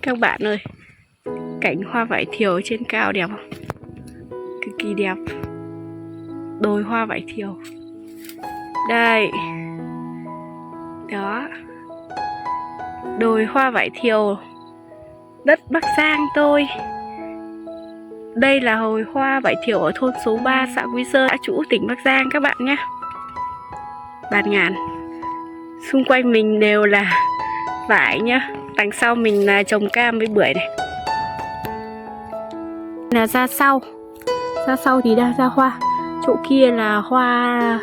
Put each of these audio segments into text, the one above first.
Các bạn ơi, cảnh hoa vải thiều trên cao đẹp không? Cực kỳ đẹp. Đồi hoa vải thiều. Đây. Đó. Đồi hoa vải thiều đất Bắc Giang tôi. Đây là đồi hoa vải thiều ở thôn số 3 xã Quý Sơn, xã Trũ, tỉnh Bắc Giang các bạn nhé. Bạt ngàn. Xung quanh mình đều là vải nhá. Đằng sau mình là trồng cam với bưởi này. Là ra sau. Ra sau thì đang ra hoa. Chỗ kia là hoa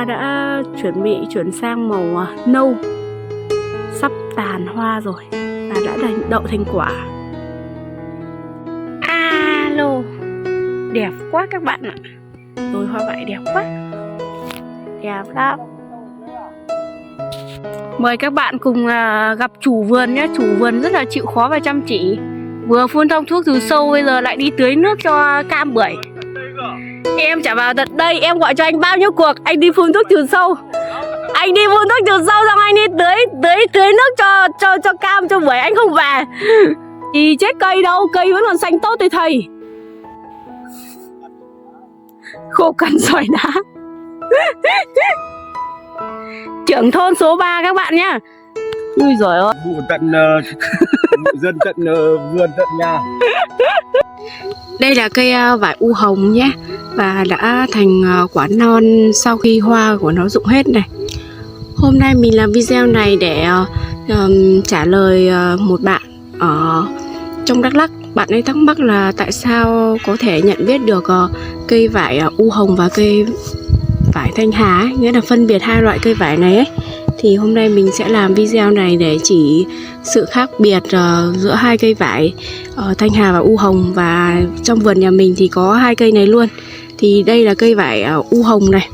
đã chuyển sang màu nâu, sắp tàn hoa rồi và đã đậu thành quả. Alo, đẹp quá các bạn ạ. Đồi hoa vải đẹp quá, đẹp lắm. Mời các bạn cùng gặp chủ vườn nhé. Chủ vườn rất là chịu khó và chăm chỉ. Vừa phun thông thuốc trừ sâu, bây giờ lại đi tưới nước cho cam bưởi. Em chả vào tận đây, em gọi cho anh bao nhiêu cuộc, anh đi phun thuốc trừ sâu. Anh đi phun thuốc trừ sâu xong anh đi tưới nước cho cam cho bưởi, anh không về. Thì chết cây đâu, cây vẫn còn xanh tốt thì thầy. Khô cằn sỏi đá. Trưởng thôn số 3 các bạn nhá. Ui giời ơi. Vụ tận dân tận vườn tận nhà. Đây là cây vải u hồng nhé. Và đã thành quả non sau khi hoa của nó rụng hết này. Hôm nay mình làm video này để trả lời một bạn ở trong Đắk Lắk. Bạn ấy thắc mắc là tại sao có thể nhận biết được cây vải u hồng và cây vải thanh hà ấy, nghĩa là phân biệt hai loại cây vải này ấy. Thì hôm nay mình sẽ làm video này để chỉ sự khác biệt giữa hai cây vải thanh hà và u hồng. Và trong vườn nhà mình thì có hai cây này luôn. Thì đây là cây vải u hồng này.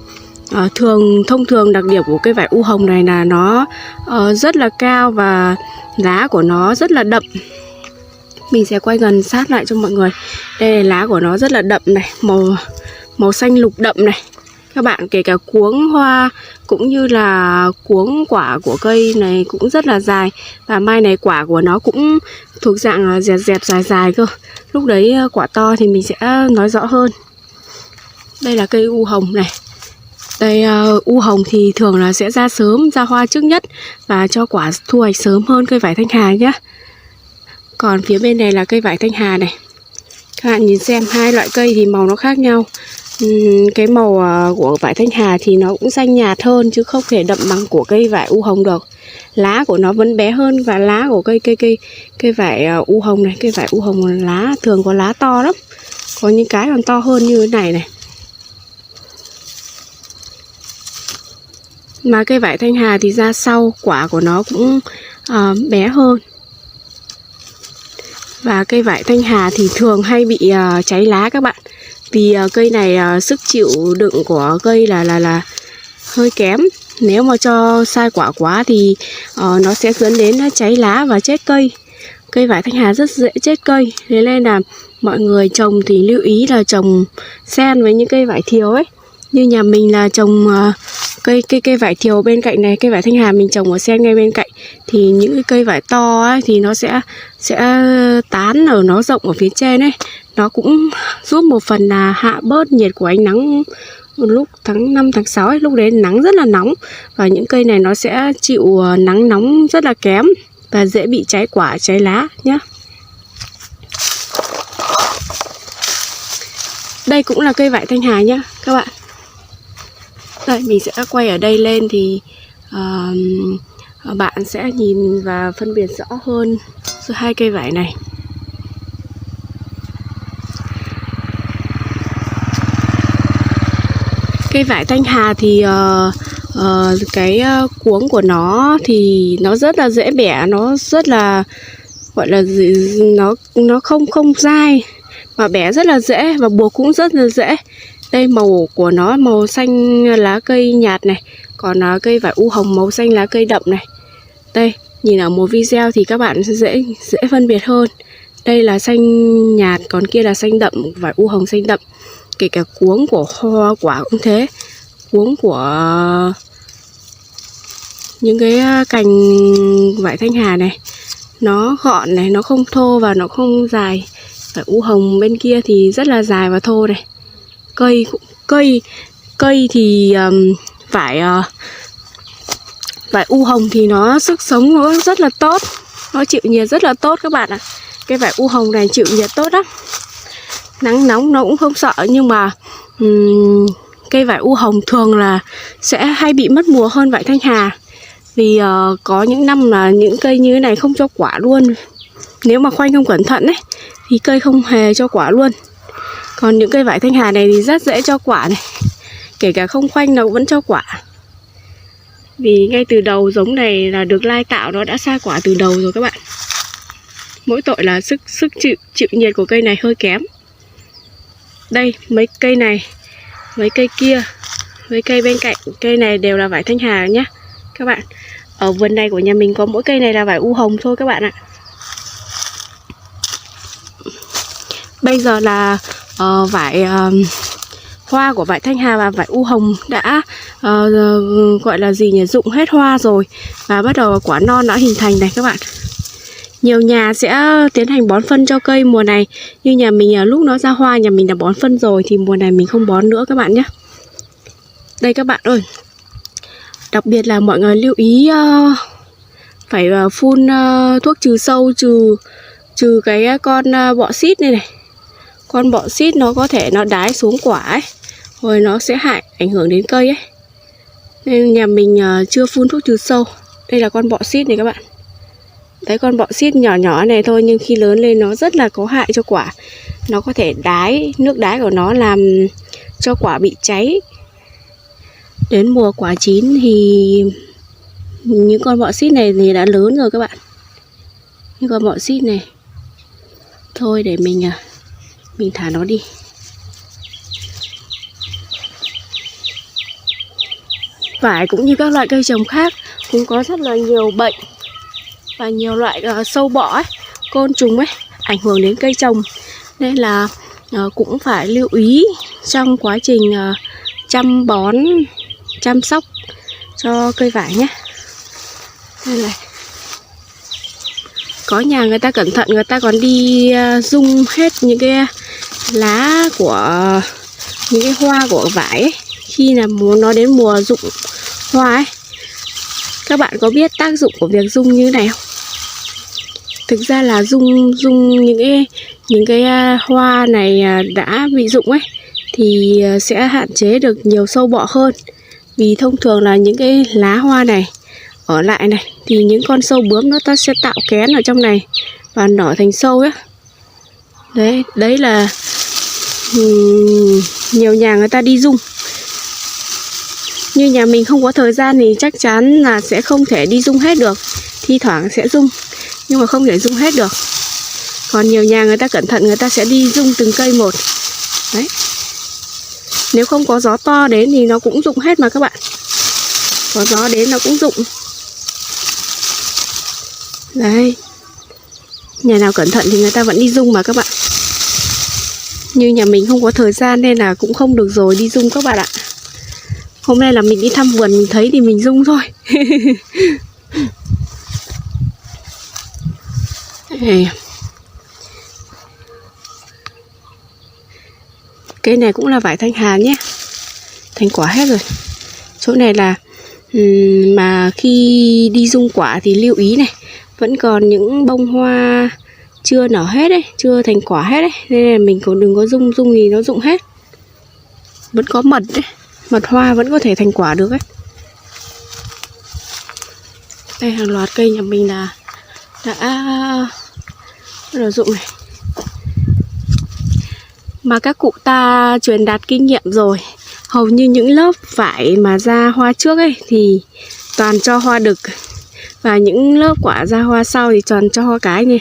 Thông thường đặc điểm của cây vải u hồng này là nó rất là cao và lá của nó rất là đậm. Mình sẽ quay gần sát lại cho mọi người. Đây là lá của nó rất là đậm này, màu xanh lục đậm này. Các bạn, kể cả cuống hoa cũng như là cuống quả của cây này cũng rất là dài. Và mai này quả của nó cũng thuộc dạng dẹp dài cơ. Lúc đấy quả to thì mình sẽ nói rõ hơn. Đây là cây u hồng này. Đây u hồng thì thường là sẽ ra sớm, ra hoa trước nhất và cho quả thu hoạch sớm hơn cây vải thanh hà nhé. Còn phía bên này là cây vải thanh hà này. Các bạn nhìn xem, hai loại cây thì màu nó khác nhau. Cái màu của vải thanh hà thì nó cũng xanh nhạt hơn chứ không thể đậm bằng của cây vải u hồng được. Lá của nó vẫn bé hơn và lá của cây vải u hồng này, cây vải u hồng lá thường có lá to lắm. Có những cái còn to hơn như thế này này. Mà cây vải thanh hà thì ra sau, quả của nó cũng bé hơn. Và cây vải thanh hà thì thường hay bị cháy lá các bạn. Vì cây này sức chịu đựng của cây là hơi kém. Nếu mà cho sai quả quá thì nó sẽ dẫn đến cháy lá và chết cây. Cây vải thanh hà rất dễ chết cây. Thế nên là mọi người trồng thì lưu ý là trồng xen với những cây vải thiều ấy. Như nhà mình là trồng cây vải thiều bên cạnh này, cây vải thanh hà mình trồng ở xen ngay bên cạnh. Thì những cái cây vải to ấy thì nó sẽ tán ở nó rộng ở phía trên ấy. Nó cũng giúp một phần là hạ bớt nhiệt của ánh nắng lúc tháng 5, tháng 6 ấy. Lúc đấy nắng rất là nóng. Và những cây này nó sẽ chịu nắng nóng rất là kém và dễ bị cháy quả, cháy lá nhé. Đây cũng là cây vải thanh hà nhá các bạn. Đây, mình sẽ quay ở đây lên thì bạn sẽ nhìn và phân biệt rõ hơn giữa hai cây vải này. Cây vải thanh hà thì cái cuống của nó thì nó rất là dễ bẻ, nó rất là gọi là nó không dai mà bẻ rất là dễ và buộc cũng rất là dễ. Đây màu của nó màu xanh lá cây nhạt này, còn cây vải u hồng màu xanh lá cây đậm này. Đây, nhìn ở một video thì các bạn sẽ dễ phân biệt hơn. Đây là xanh nhạt, còn kia là xanh đậm, vải u hồng xanh đậm. Kể cả cuống của hoa quả cũng thế. Cuống của những cái cành vải thanh hà này nó gọn này, nó không thô và nó không dài. Vải u hồng bên kia thì rất là dài và thô này. Cây thì vải u hồng thì nó sức sống nó rất là tốt, nó chịu nhiệt rất là tốt các bạn ạ. Cái vải u hồng này chịu nhiệt tốt lắm, nắng nóng nó cũng không sợ. Nhưng mà cây vải u hồng thường là sẽ hay bị mất mùa hơn vải thanh hà. Vì có những năm là những cây như thế này không cho quả luôn. Nếu mà khoanh không cẩn thận ấy thì cây không hề cho quả luôn. Còn những cây vải thanh hà này thì rất dễ cho quả này. Kể cả không khoanh nó vẫn cho quả. Vì ngay từ đầu giống này là được lai tạo, nó đã sai quả từ đầu rồi các bạn. Mỗi tội là sức chịu nhiệt của cây này hơi kém. Đây, mấy cây này, mấy cây kia, mấy cây bên cạnh cây này đều là vải thanh hà nhé các bạn. Ở vườn này của nhà mình có mỗi cây này là vải u hồng thôi các bạn ạ. Bây giờ là vải hoa của vải thanh hà và vải u hồng đã gọi là gì nhỉ, rụng hết hoa rồi. Và bắt đầu quả non đã hình thành này các bạn. Nhiều nhà sẽ tiến hành bón phân cho cây mùa này. Như nhà mình lúc nó ra hoa nhà mình đã bón phân rồi, thì mùa này mình không bón nữa các bạn nhé. Đây các bạn ơi, đặc biệt là mọi người lưu ý phải phun thuốc trừ sâu, trừ cái con bọ xít này này. Con bọ xít nó có thể nó đái xuống quả ấy, rồi nó sẽ ảnh hưởng đến cây ấy. Nên nhà mình chưa phun thuốc trừ sâu. Đây là con bọ xít này các bạn. Đấy, con bọ xít nhỏ nhỏ này thôi, nhưng khi lớn lên nó rất là có hại cho quả. Nó có thể đái, nước đái của nó làm cho quả bị cháy. Đến mùa quả chín thì những con bọ xít này thì đã lớn rồi các bạn. Những con bọ xít này thôi để mình thả nó đi. Vải cũng như các loại cây trồng khác cũng có rất là nhiều bệnh và nhiều loại sâu bọ ấy, côn trùng ấy ảnh hưởng đến cây trồng. Nên là cũng phải lưu ý trong quá trình chăm bón, chăm sóc cho cây vải nhé. Đây này. Có nhà người ta cẩn thận, người ta còn đi rung hết những cái lá của những cái hoa của vải ấy. Khi là nó đến mùa rụng hoa ấy. Các bạn có biết tác dụng của việc rung như thế này không? Thực ra là rung những cái hoa này đã bị rụng ấy thì sẽ hạn chế được nhiều sâu bọ hơn. Vì thông thường là những cái lá hoa này ở lại này thì những con sâu bướm nó sẽ tạo kén ở trong này và nở thành sâu ấy. Đấy là nhiều nhà người ta đi rung. Như nhà mình không có thời gian thì chắc chắn là sẽ không thể đi rung hết được. Thi thoảng sẽ rung nhưng mà không thể rung hết được. Còn nhiều nhà người ta cẩn thận, người ta sẽ đi rung từng cây một. Đấy. Nếu không có gió to đến thì nó cũng rụng hết mà các bạn. Có gió đến nó cũng rụng. Đấy. Nhà nào cẩn thận thì người ta vẫn đi rung mà các bạn. Như nhà mình không có thời gian nên là cũng không được rồi đi rung các bạn ạ. Hôm nay là mình đi thăm vườn, mình thấy thì mình rung thôi. Cây này cũng là vải thanh hà nhé. Thành quả hết rồi. Chỗ này là mà khi đi rung quả thì lưu ý này, vẫn còn những bông hoa chưa nở hết ấy, chưa thành quả hết ấy. Nên là mình cũng đừng có rung thì nó rụng hết. Vẫn có mật đấy, mật hoa vẫn có thể thành quả được ấy. Đây, hàng loạt cây nhà mình là đã bắt đầu rụng này. Mà các cụ ta truyền đạt kinh nghiệm rồi, hầu như những lớp vải mà ra hoa trước ấy thì toàn cho hoa đực. Và những lớp quả ra hoa sau thì toàn cho hoa cái này.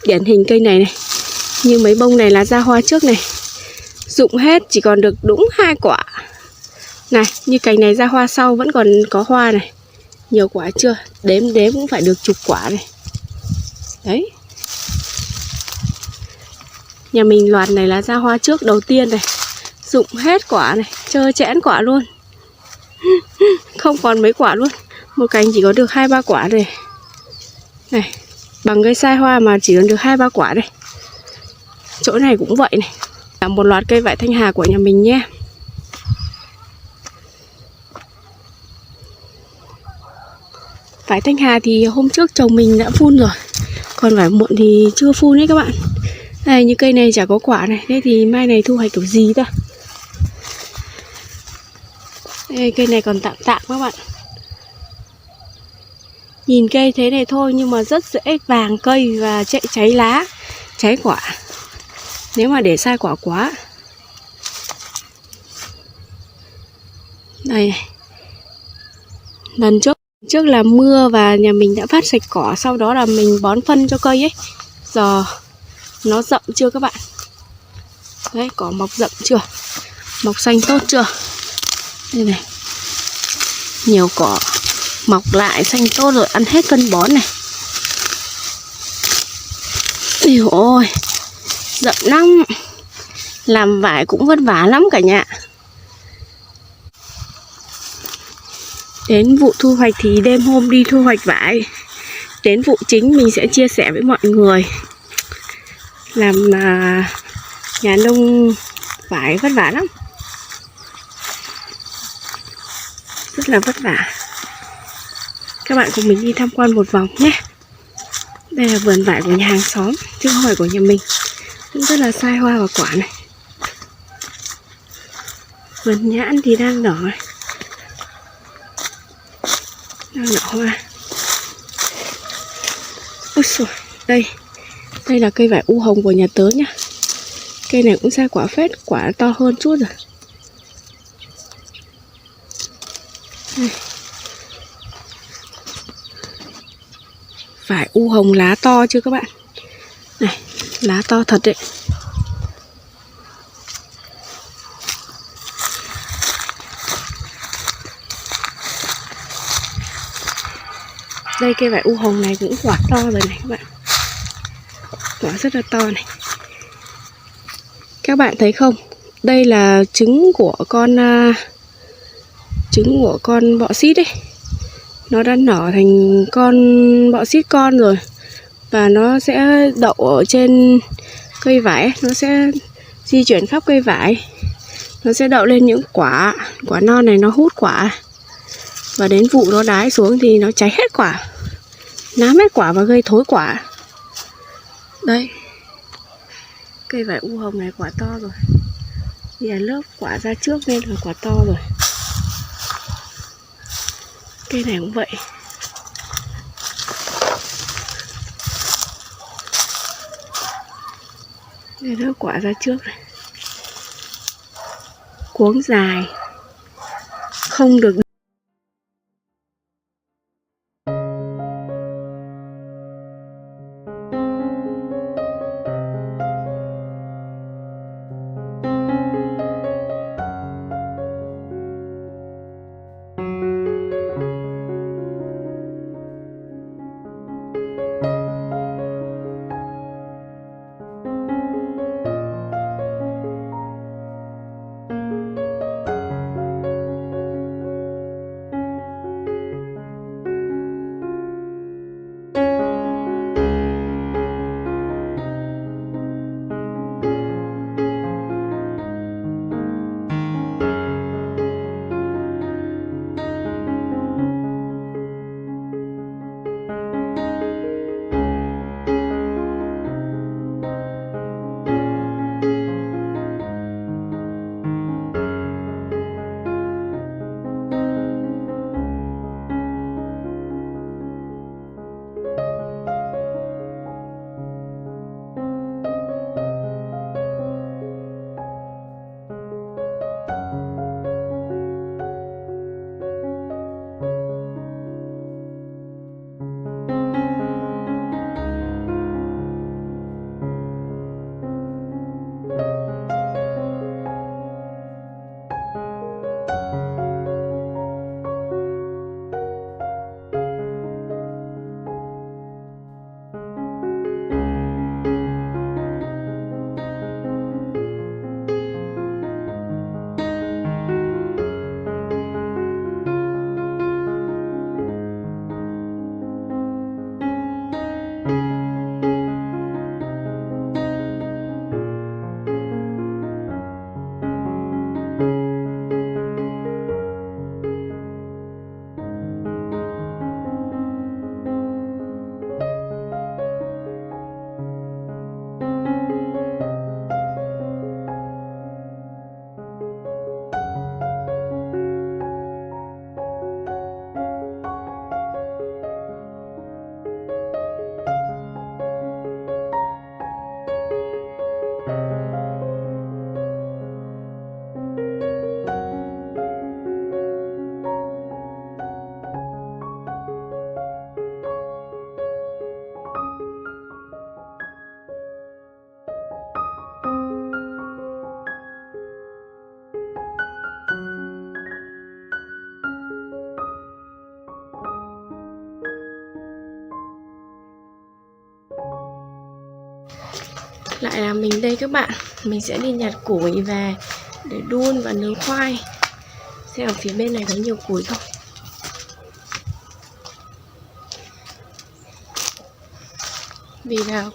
Điển hình cây này này. Như mấy bông này là ra hoa trước này, rụng hết chỉ còn được đúng 2 quả. Này, như cành này ra hoa sau vẫn còn có hoa này. Nhiều quả chưa? Đếm cũng phải được chục quả này. Đấy. Nhà mình loạt này là ra hoa trước đầu tiên này, rụng hết quả này, trơ trẽn quả luôn. Không còn mấy quả luôn. Một cành chỉ có được 2-3 quả này. Này. bằng cây sai hoa mà chỉ được 2-3 quả đây. Chỗ này cũng vậy này, là một loạt cây vải Thanh Hà của nhà mình nhé. Vải Thanh Hà thì hôm trước chồng mình đã phun rồi, còn vải muộn thì chưa phun đấy các bạn. Đây, như cây này chả có quả này, thế thì mai này thu hoạch kiểu gì ta? Đây, cây này còn tạm tạm các bạn. Nhìn cây thế này thôi nhưng mà rất dễ vàng cây và cháy lá, cháy quả nếu mà để sai quả quá. Đây này. Lần trước là mưa và nhà mình đã phát sạch cỏ, sau đó là mình bón phân cho cây ấy. Giờ nó rậm chưa các bạn? Đấy, cỏ mọc rậm chưa? Mọc xanh tốt chưa? Đây này. Nhiều cỏ mọc lại xanh tốt rồi, ăn hết phân bón này. Ôi ôi, rậm lắm. Làm vải cũng vất vả lắm cả nhà. Đến vụ thu hoạch thì đêm hôm đi thu hoạch vải. Đến vụ chính mình sẽ chia sẻ với mọi người. Làm nhà nông vải vất vả lắm, rất là vất vả. Các bạn cùng mình đi tham quan một vòng nhé. Đây là vườn vải của nhà hàng xóm chứ không phải của nhà mình. Cũng rất là sai hoa và quả này. Vườn nhãn thì đang nở này, đang nở hoa. Ôi xồi, đây là cây vải u hồng của nhà tớ nhá. Cây này cũng sai quả phết, quả to hơn chút rồi. Đây. Vải u hồng lá to chưa các bạn? Này, lá to thật đấy. Đây, cây vải u hồng này cũng quả to rồi này các bạn. Quả rất là to này. Các bạn thấy không? Đây là trứng của con bọ xít ấy. Nó đã nở thành con bọ xít con rồi. Và nó sẽ đậu ở trên cây vải, nó sẽ di chuyển khắp cây vải. Nó sẽ đậu lên những quả non này, nó hút quả. Và đến vụ nó đái xuống thì nó cháy hết quả, nám hết quả và gây thối quả. Đây, cây vải u hồng này quả to rồi. Bây giờ lớp quả ra trước nên là quả to rồi. Cây này cũng vậy. Đây, lớp quả ra trước này. Cuống dài, không được. Lại là mình đây các bạn. Mình sẽ đi nhặt củi về để đun và nướng khoai. Xem ở phía bên này có nhiều củi không. Vì là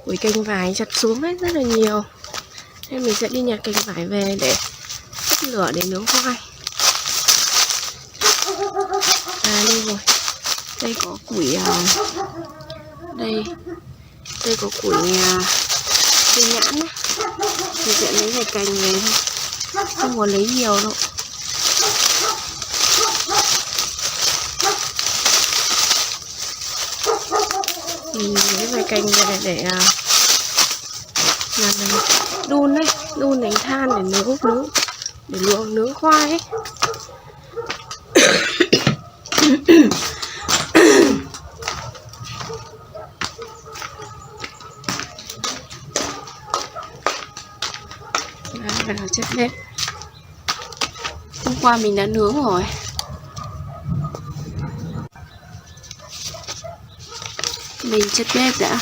củi cành vải chặt xuống ấy rất là nhiều, nên mình sẽ đi nhặt cành vải về để đốt lửa để nướng khoai. Đây rồi, đây có củi đây có củi cây nhãn ấy. Mình sẽ lấy vài cành về thôi, không có lấy nhiều đâu. Mình lấy vài cành về để làm đun đấy, đun thành than để nướng khoai ấy. Đây là chất bếp. Hôm qua mình đã nướng rồi. Mình chất bếp đã.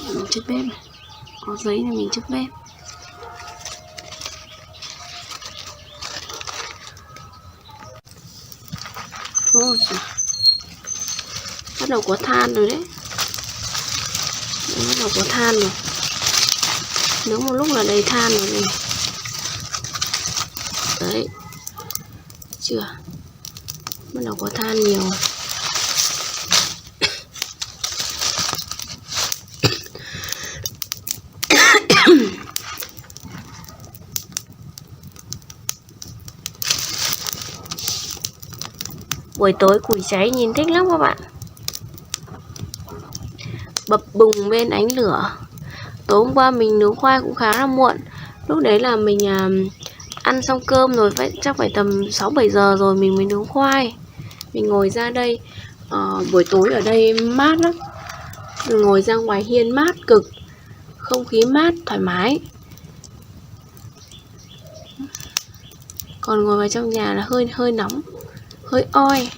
Mình chất bếp này. Có giấy này mình chất bếp. Ôi trời. Bắt đầu có than rồi đấy. Bắt đầu có than rồi. Nướng một lúc là đầy than rồi này. Đấy. Chưa. Bắt đầu có than nhiều. Buổi tối củi cháy nhìn thích lắm các bạn. Bập bùng bên ánh lửa. Tối hôm qua mình nướng khoai cũng khá là muộn. Lúc đấy là mình ăn xong cơm rồi, chắc phải tầm 6-7 giờ rồi mình mới nướng khoai. Mình ngồi ra đây, buổi tối ở đây mát lắm. Mình ngồi ra ngoài hiên mát cực. Không khí mát, thoải mái. Còn ngồi vào trong nhà là hơi nóng, hơi oi.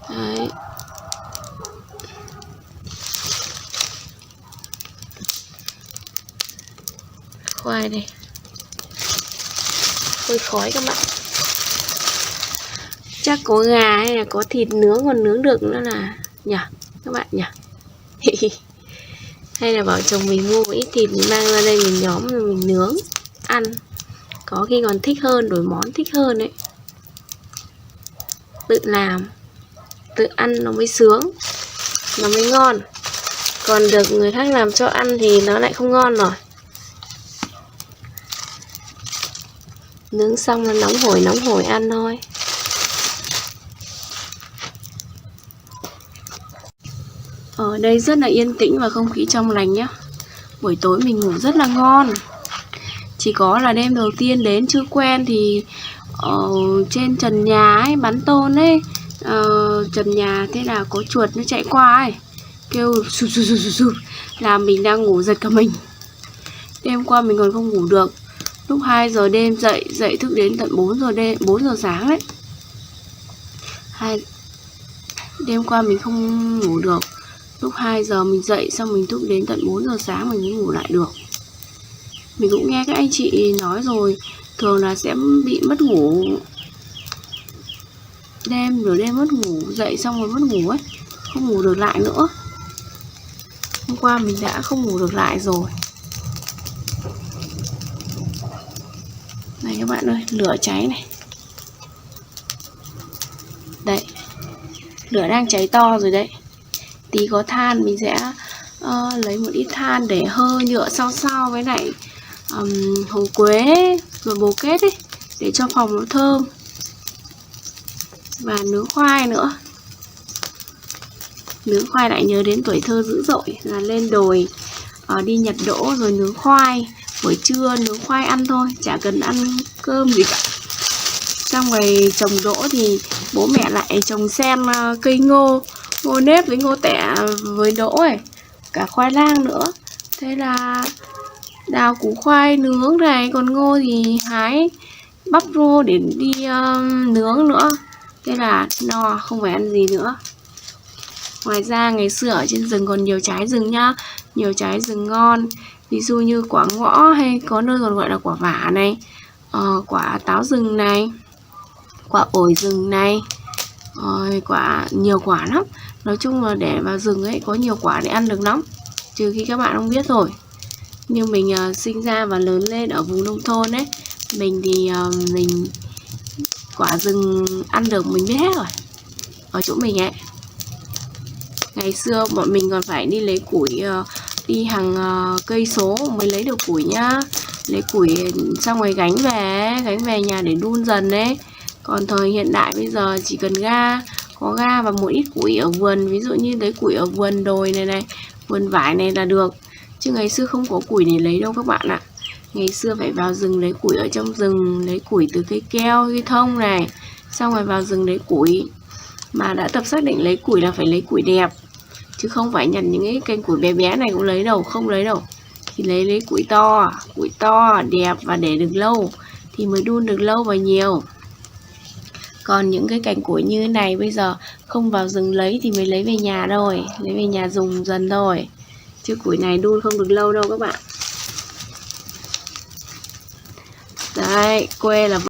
Đấy. Khoai đây. Hơi khói các bạn. Chắc có gà hay là có thịt nướng còn nướng được nữa là nhỉ các bạn nhỉ. Hay là bảo chồng mình mua một ít thịt mình mang ra đây mình nhóm rồi mình nướng ăn. Có khi còn thích hơn, đổi món thích hơn đấy. Tự làm, tự ăn nó mới sướng, nó mới ngon. Còn được người khác làm cho ăn thì nó lại không ngon rồi. Nướng xong là nóng hổi ăn thôi. Ở đây rất là yên tĩnh và không khí trong lành nhá. Buổi tối mình ngủ rất là ngon. Chỉ có là đêm đầu tiên đến chưa quen thì ở trên trần nhà ấy, bắn tôn ấy, trần nhà thế là có chuột nó chạy qua ấy, kêu sụp sụp sụp sụp, là mình đang ngủ giật cả mình. Đêm qua mình còn không ngủ được. Lúc 2 giờ đêm dậy thức đến tận 4 giờ sáng đấy. Đêm qua mình không ngủ được. Lúc 2 giờ mình dậy xong mình thức đến tận 4 giờ sáng mình mới ngủ lại được. Mình cũng nghe các anh chị nói rồi, thường là sẽ bị mất ngủ đêm, rồi đêm mất ngủ, dậy xong rồi mất ngủ ấy, không ngủ được lại nữa. Hôm qua mình đã không ngủ được lại rồi. Này các bạn ơi, lửa cháy này. Đấy, lửa đang cháy to rồi đấy. Tí có than mình sẽ lấy một ít than để hơ nhựa sao với lại hồng quế rồi bồ kết ấy, để cho phòng nó thơm. Và nướng khoai nữa. Nướng khoai lại nhớ đến tuổi thơ dữ dội, là lên đồi đi nhặt đỗ rồi nướng khoai. Buổi trưa nướng khoai ăn thôi, chả cần ăn cơm gì cả. Xong rồi trồng đỗ thì bố mẹ lại trồng xen cây ngô nếp với ngô tẻ với đỗ ấy, cả khoai lang nữa. Thế là đào củ khoai nướng này, còn ngô thì hái bắp rô để đi nướng nữa. Thế là no, không phải ăn gì nữa. Ngoài ra ngày xưa ở trên rừng còn nhiều trái rừng nhá, nhiều trái rừng ngon. Ví dụ như quả ngõ, hay có nơi còn gọi là quả vả này, quả táo rừng này, quả ổi rừng này, nhiều quả lắm. Nói chung là để vào rừng ấy có nhiều quả để ăn được lắm, trừ khi các bạn không biết rồi. Như mình sinh ra và lớn lên ở vùng nông thôn ấy, mình thì mình quả rừng ăn được mình biết hết rồi. Ở chỗ mình ấy, ngày xưa bọn mình còn phải đi lấy củi, đi hàng cây số mới lấy được củi nhá. Lấy củi xong rồi gánh về nhà để đun dần đấy. Còn thời hiện đại bây giờ chỉ cần có ga và một ít củi ở vườn, ví dụ như lấy củi ở vườn đồi này, vườn vải này là được. Chứ ngày xưa không có củi để lấy đâu các bạn ạ. Ngày xưa phải vào rừng lấy củi ở trong rừng, lấy củi từ cây keo, cây thông này, xong rồi vào rừng lấy củi. Mà đã tập xác định lấy củi là phải lấy củi đẹp, chứ không phải nhặt những cái cây củi bé bé này cũng lấy đâu, không lấy đâu. Thì lấy củi to, đẹp và để được lâu thì mới đun được lâu và nhiều. Còn những cái cành củi như thế này bây giờ không vào rừng lấy thì mới lấy về nhà thôi, lấy về nhà dùng dần thôi. Chứ củi này đun không được lâu đâu các bạn. Đấy, quê là